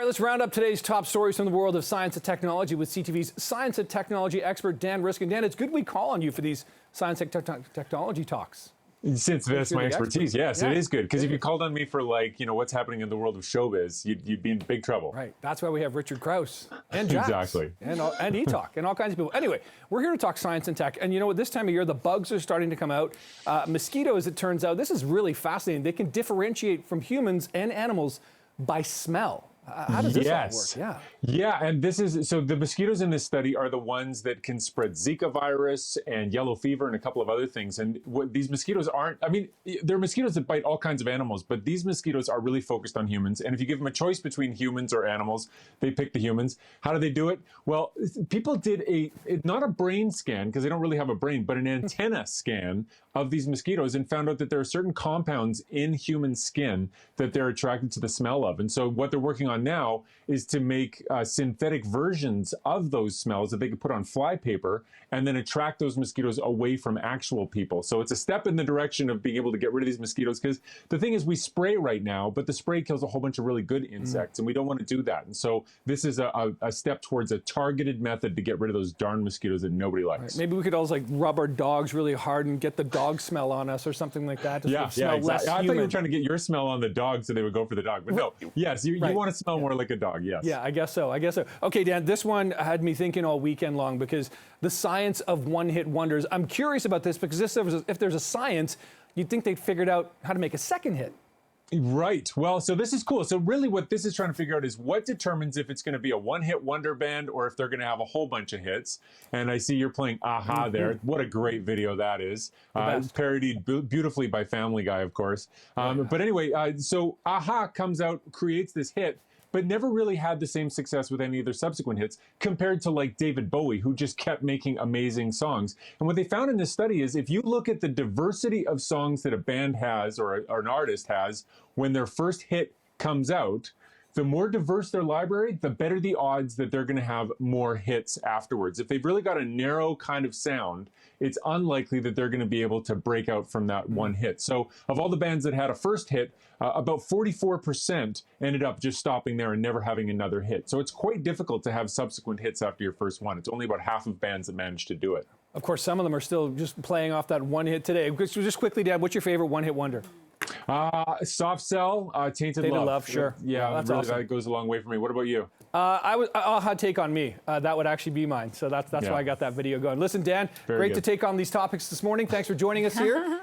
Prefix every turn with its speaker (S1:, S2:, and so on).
S1: All right, let's round up today's top stories from the world of science and technology with CTV's science and technology expert, Dan Riskin. Dan, it's good we call on you for these science and technology talks.
S2: Since that's my expertise, yes,
S1: yeah.
S2: It is good. Because if you called on me for, like, what's happening in the world of showbiz, you'd be in big trouble.
S1: Right. That's why we have Richard Krause and Jax.
S2: Exactly.
S1: And E-Talk and all kinds of people. Anyway, we're here to talk science and tech. And you know what? This time of year, the bugs are starting to come out. Mosquitoes, it turns out, this is really fascinating. They can differentiate from humans and animals by smell. How does this all work?
S2: Yeah, and this is, so the mosquitoes in this study are the ones that can spread Zika virus and yellow fever and a couple of other things. And what these mosquitoes aren't, I mean, they're mosquitoes that bite all kinds of animals, but these mosquitoes are really focused on humans. And if you give them a choice between humans or animals, they pick the humans. How do they do it? Well, people did not a brain scan, because they don't really have a brain, but an antenna scan of these mosquitoes and found out that there are certain compounds in human skin that they're attracted to the smell of. And so what they're working on now is to make synthetic versions of those smells that they could put on fly paper and then attract those mosquitoes away from actual people. So it's a step in the direction of being able to get rid of these mosquitoes, because the thing is, we spray right now, but the spray kills a whole bunch of really good insects, and we don't want to do that. And so this is a step towards a targeted method to get rid of those darn mosquitoes that nobody likes.
S1: Right. Maybe we could always rub our dogs really hard and get the dog smell on us or something like that. To smell
S2: exactly.
S1: less
S2: I thought
S1: human.
S2: you were trying to get your smell on the dog so they would go for the dog. But no, yes, you want to smell more like a dog, yes.
S1: Yeah, I guess so. Okay, Dan, this one had me thinking all weekend long, because the science of one-hit wonders. I'm curious about this because if there's a science, you'd think they'd figured out how to make a second hit.
S2: Right. Well, so this is cool. So really what this is trying to figure out is what determines if it's going to be a one-hit wonder band or if they're going to have a whole bunch of hits. And I see you're playing Aha there. What a great video that is. Parodied beautifully by Family Guy, of course. But anyway, so Aha comes out, creates this hit, but never really had the same success with any of their subsequent hits, compared to like David Bowie, who just kept making amazing songs. And what they found in this study is if you look at the diversity of songs that a band has or an artist has when their first hit comes out, the more diverse their library, the better the odds that they're going to have more hits afterwards. If they've really got a narrow kind of sound, it's unlikely that they're going to be able to break out from that one hit. So of all the bands that had a first hit, about 44% ended up just stopping there and never having another hit. So it's quite difficult to have subsequent hits after your first one. It's only about half of bands that manage to do it.
S1: Of course, some of them are still just playing off that one hit today. Just quickly, Dad, what's your favorite one-hit wonder?
S2: Soft Cell, Tainted Love.
S1: Sure.
S2: Yeah,
S1: that's
S2: really,
S1: awesome.
S2: that goes a long way for me. What about you?
S1: Aha, Take on Me. That would actually be mine. So that's why I got that video going. Listen, Dan, great to take on these topics this morning. Thanks for joining us here.